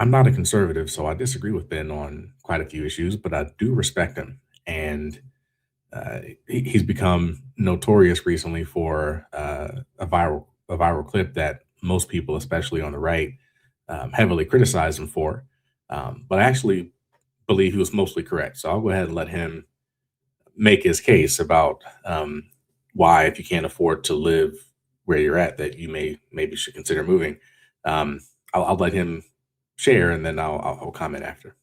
I'm not a conservative, so I disagree with Ben on quite a few issues, but I do respect him. And he's become notorious recently for a viral clip that most people, especially on the right, heavily criticize him for. But I actually believe he was mostly correct. So I'll go ahead and let him make his case about why, if you can't afford to live where you're at, that you maybe should consider moving. Um, I'll let him share, and then I'll comment after.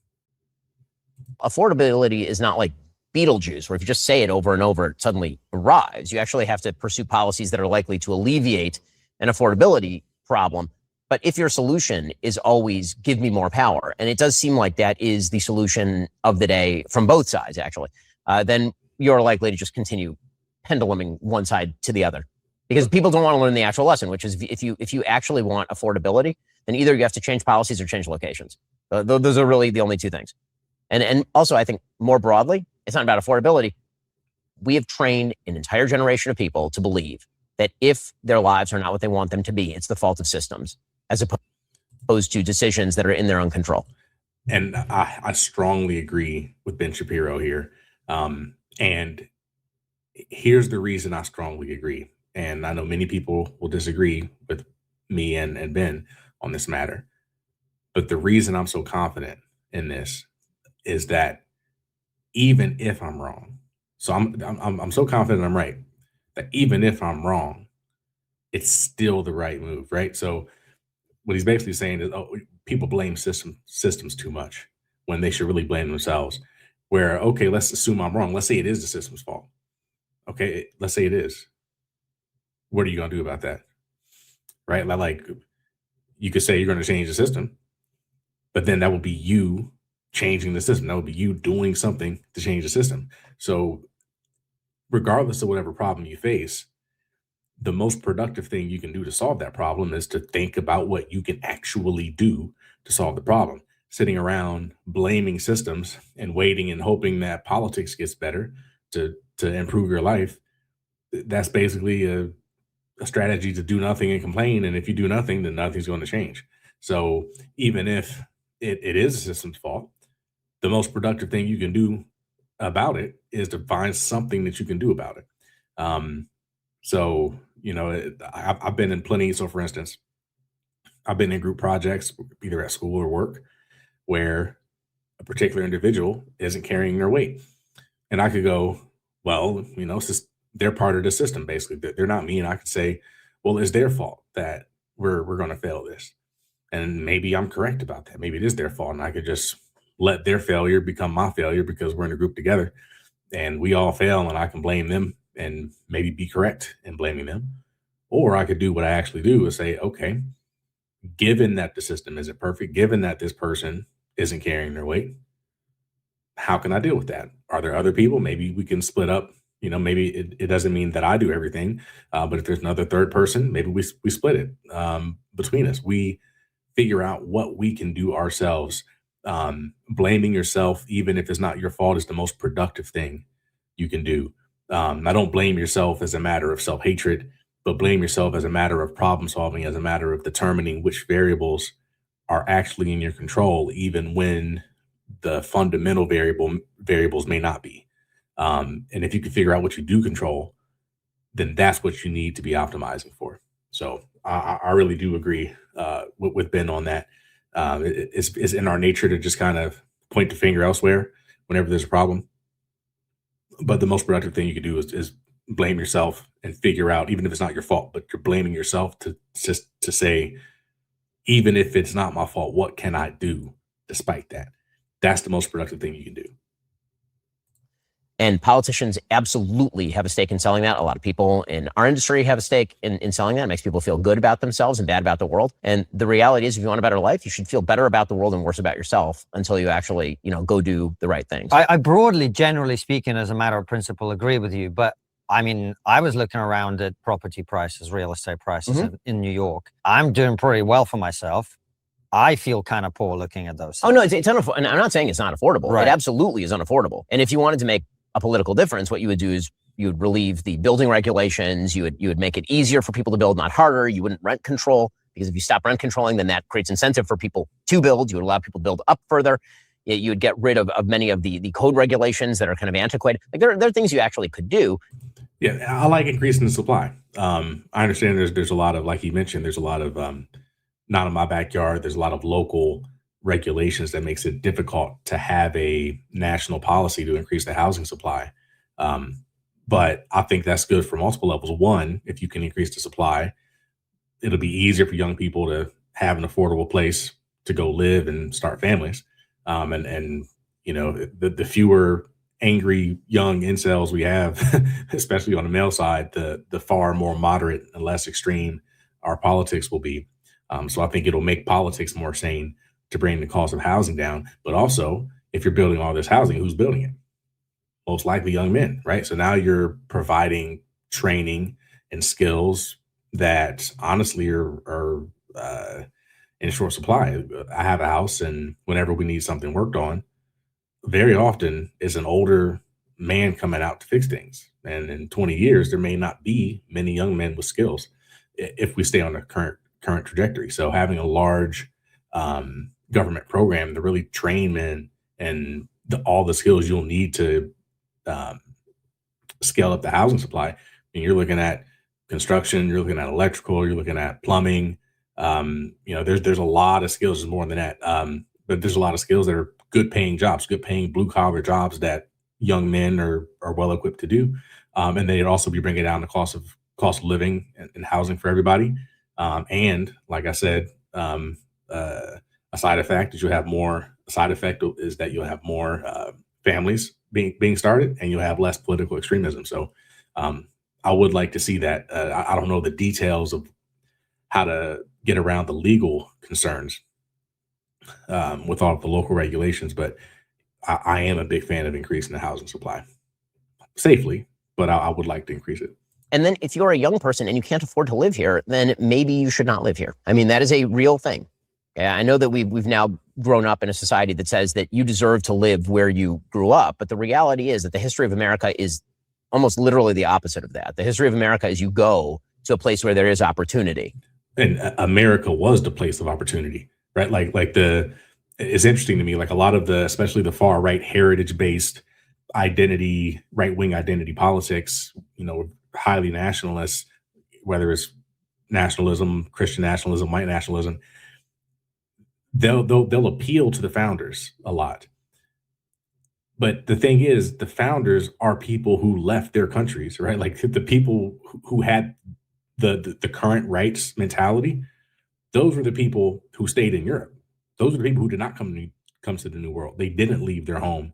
Affordability is not like Beetlejuice, where if you just say it over and over, it suddenly arrives. You actually have to pursue policies that are likely to alleviate an affordability problem. But if your solution is always give me more power, and it does seem like that is the solution of the day from both sides, actually, then you're likely to just continue penduluming one side to the other. Because people don't want to learn the actual lesson, which is if you actually want affordability, then either you have to change policies or change locations. Those are really the only two things. And also, I think more broadly, it's not about affordability. We have trained an entire generation of people to believe that if their lives are not what they want them to be, it's the fault of systems, as opposed to decisions that are in their own control. And I strongly agree with Ben Shapiro here. And here's the reason I strongly agree. And I know many people will disagree with me and Ben on this matter. But the reason I'm so confident in this is that even if I'm wrong, so I'm so confident I'm right, that even if I'm wrong, it's still the right move, right? So what he's basically saying is, oh, people blame systems too much when they should really blame themselves. Where, okay, let's assume I'm wrong. Let's say it is the system's fault. Okay, let's say it is. What are you gonna do about that? Right? Like you could say you're gonna change the system, but then that would be you changing the system. That would be you doing something to change the system. So regardless of whatever problem you face, the most productive thing you can do to solve that problem is to think about what you can actually do to solve the problem. Sitting around blaming systems and waiting and hoping that politics gets better to improve your life, that's basically a strategy to do nothing and complain. And if you do nothing, then nothing's going to change. So even if it is the system's fault, the most productive thing you can do about it is to find something that you can do about it. So, I've been in plenty. So, for instance, I've been in group projects, either at school or work, where a particular individual isn't carrying their weight. And I could go, well, it's just they're part of the system, basically. They're not me. And I could say, well, it's their fault that we're going to fail this. And maybe I'm correct about that. Maybe it is their fault. And I could just let their failure become my failure because we're in a group together and we all fail and I can blame them and maybe be correct in blaming them. Or I could do what I actually do is say, okay, given that the system isn't perfect, given that this person isn't carrying their weight, how can I deal with that? Are there other people? Maybe we can split up. Maybe it doesn't mean that I do everything, but if there's another third person, maybe we split it between us. We figure out what we can do ourselves. Blaming yourself, even if it's not your fault, is the most productive thing you can do. I don't blame yourself as a matter of self-hatred, but blame yourself as a matter of problem solving, as a matter of determining which variables are actually in your control, even when the fundamental variables may not be. And if you can figure out what you do control, then that's what you need to be optimizing for. So I really do agree with Ben on that. It's in our nature to just kind of point the finger elsewhere whenever there's a problem. But the most productive thing you can do is blame yourself and figure out, even if it's not your fault, but you're blaming yourself to say, even if it's not my fault, what can I do despite that? That's the most productive thing you can do. And politicians absolutely have a stake in selling that. A lot of people in our industry have a stake in selling that. It makes people feel good about themselves and bad about the world. And the reality is, if you want a better life, you should feel better about the world and worse about yourself until you actually, go do the right things. I broadly, generally speaking, as a matter of principle, agree with you. But I mean, I was looking around at property prices, real estate prices in New York. I'm doing pretty well for myself. I feel kind of poor looking at those things. Oh, no, it's unaffordable. And I'm not saying it's not affordable. Right. It absolutely is unaffordable. And if you wanted to make a political difference, what you would do is you would relieve the building regulations. You would make it easier for people to build, not harder. You wouldn't rent control, because if you stop rent controlling, then that creates incentive for people to build. You would allow people to build up further. You would get rid of many of the code regulations that are kind of antiquated. Like there are things you actually could do. Yeah, I like increasing the supply. I understand there's a lot of, like you mentioned, there's a lot of not in my backyard. There's a lot of local regulations that makes it difficult to have a national policy to increase the housing supply. But I think that's good for multiple levels. One, if you can increase the supply, it'll be easier for young people to have an affordable place to go live and start families. And you know, the fewer angry young incels we have, especially on the male side, the far more moderate and less extreme our politics will be. So I think it'll make politics more sane to bring the cost of housing down. But also, if you're building all this housing, who's building it? Most likely young men, right? So now you're providing training and skills that honestly are in short supply. I have a house, and whenever we need something worked on, very often is an older man coming out to fix things. And in 20 years, there may not be many young men with skills if we stay on the current trajectory. So having a large government program to really train men and all the skills you'll need to scale up the housing supply. And you're looking at construction, you're looking at electrical, you're looking at plumbing. You know, there's a lot of skills, more than that. But there's a lot of skills that are good paying jobs, good paying blue collar jobs that young men are well equipped to do. And they'd also be bringing down the cost of living and housing for everybody. And like I said, a side effect is you'll have more families being started, and you'll have less political extremism. So I would like to see that. I don't know the details of how to get around the legal concerns with all of the local regulations, but I am a big fan of increasing the housing supply safely, but I would like to increase it. And then if you're a young person and you can't afford to live here, then maybe you should not live here. I mean, that is a real thing. Yeah, I know that we've now grown up in a society that says that you deserve to live where you grew up. But the reality is that the history of America is almost literally the opposite of that. The history of America is you go to a place where there is opportunity. And America was the place of opportunity, right? It's interesting to me, like a lot of especially the far right heritage based right wing identity politics, you know, highly nationalist, whether it's nationalism, Christian nationalism, white nationalism, they'll appeal to the founders a lot. But the thing is, the founders are people who left their countries, right? Like the people who had the current rights mentality, those were the people who stayed in Europe. Those are the people who did not come to the New World. They didn't leave their home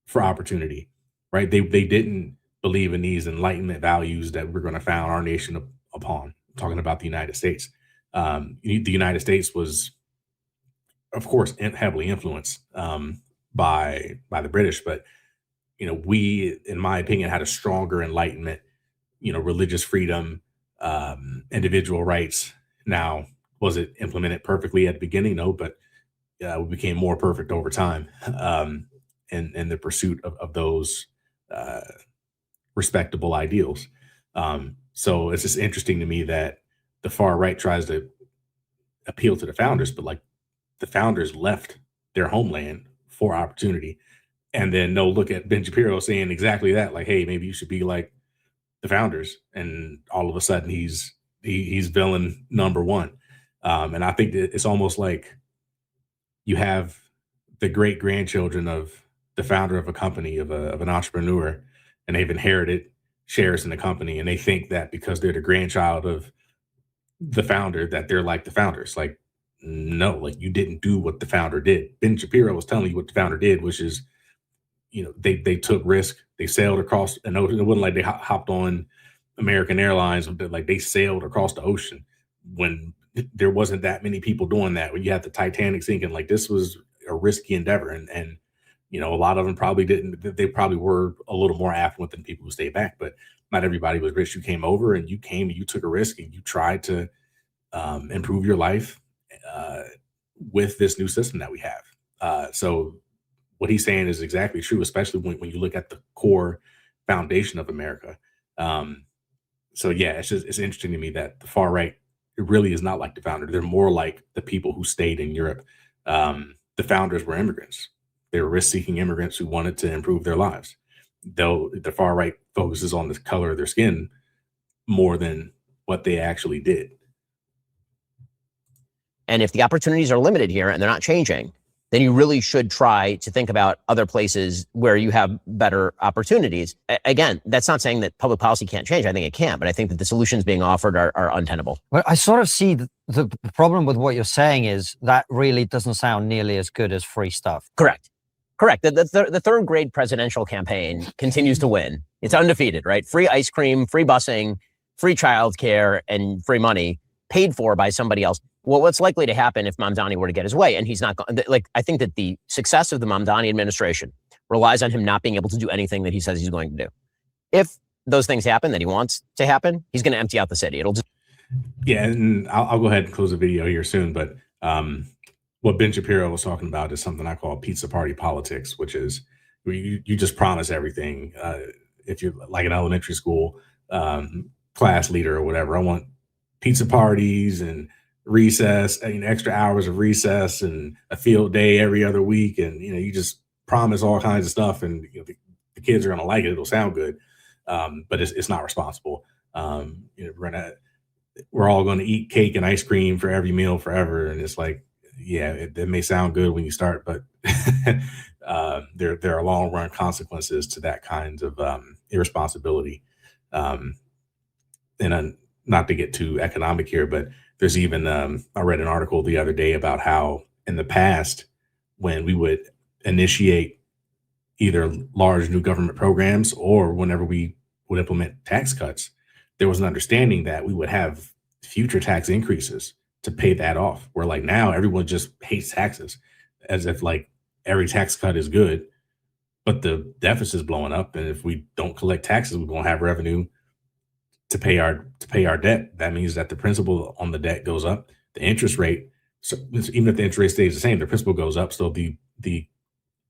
for opportunity, right? They didn't believe in these Enlightenment values that we're going to found our nation upon. I'm talking about the United States. The United States was, of course, heavily influenced by the British, but you know, we, in my opinion, had a stronger Enlightenment. You know, religious freedom, individual rights. Now, was it implemented perfectly at the beginning? No, but we became more perfect over time in the pursuit of those respectable ideals. So it's just interesting to me that the far right tries to appeal to the founders, but like the founders left their homeland for opportunity. And then they'll look at Ben Shapiro saying exactly that, like, hey, maybe you should be like the founders. And all of a sudden he's villain number one. And I think that it's almost like you have the great grandchildren of the founder of a company, of an entrepreneur, and they've inherited shares in the company. And they think that because they're the grandchild of the founder, that they're like the founders. Like, no, like you didn't do what the founder did. Ben Shapiro was telling you what the founder did, which is, you know, they took risk. They sailed across, and it wasn't like they hopped on American Airlines. Like they sailed across the ocean when there wasn't that many people doing that. When you had the Titanic sinking, like this was a risky endeavor. And you know, a lot of them probably didn't. They probably were a little more affluent than people who stayed back, but not everybody was rich. You came over and you took a risk and you tried to improve your life with this new system that we have. So what he's saying is exactly true, especially when you look at the core foundation of America. So yeah, it's interesting to me that the far right it really is not like the founder. They're more like the people who stayed in Europe. The founders were immigrants. They were risk-seeking immigrants who wanted to improve their lives. Though the far right focuses on the color of their skin more than what they actually did. And if the opportunities are limited here and they're not changing, then you really should try to think about other places where you have better opportunities. Again, that's not saying that public policy can't change. I think it can, but I think that the solutions being offered are untenable. Well, I sort of see the problem with what you're saying is that really doesn't sound nearly as good as free stuff. Correct. The third grade presidential campaign continues to win. It's undefeated, right? Free ice cream, free busing, free childcare, and free money paid for by somebody else. Well, what's likely to happen if Mamdani were to get his way? And he's not like, I think that the success of the Mamdani administration relies on him not being able to do anything that he says he's going to do. If those things happen that he wants to happen, he's going to empty out the city. It'll just. Yeah. And I'll go ahead and close the video here soon. But what Ben Shapiro was talking about is something I call pizza party politics, which is you just promise everything. If you're like an elementary school class leader or whatever, I want pizza parties and recess, extra hours of recess and a field day every other week. And, you just promise all kinds of stuff and the kids are going to like it. It'll sound good. But it's not responsible. We're all going to eat cake and ice cream for every meal forever. And it's like, yeah, it may sound good when you start, but there are long run consequences to that kind of irresponsibility. And not to get too economic here, but there's even, I read an article the other day about how in the past, when we would initiate either large new government programs or whenever we would implement tax cuts, there was an understanding that we would have future tax increases to pay that off. Where like now everyone just hates taxes as if like every tax cut is good, but the deficit is blowing up. And if we don't collect taxes, we won't have revenue to pay our debt. That means that the principal on the debt goes up, the interest rate. So even if the interest rate stays the same, the principal goes up. So the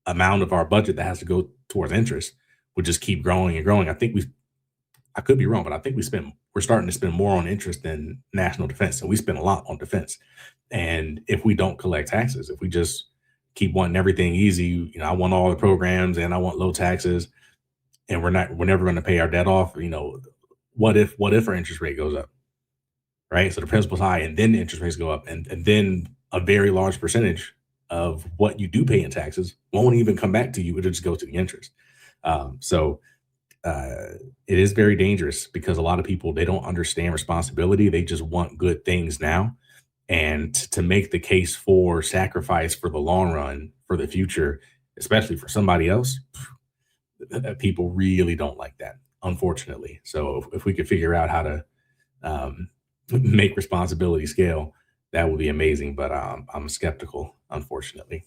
amount of our budget that has to go towards interest would just keep growing and growing. I could be wrong, but I think we're starting to spend more on interest than national defense. So we spend a lot on defense. And if we don't collect taxes, if we just keep wanting everything easy, I want all the programs and I want low taxes, and we're never going to pay our debt off. What if our interest rate goes up, right? So the principal's high and then the interest rates go up, and then a very large percentage of what you do pay in taxes won't even come back to you. It'll just go to the interest. It is very dangerous because a lot of people, they don't understand responsibility. They just want good things now. And to make the case for sacrifice for the long run, for the future, especially for somebody else, people really don't like that, unfortunately. So if we could figure out how to make responsibility scale, that would be amazing. But I'm skeptical, unfortunately.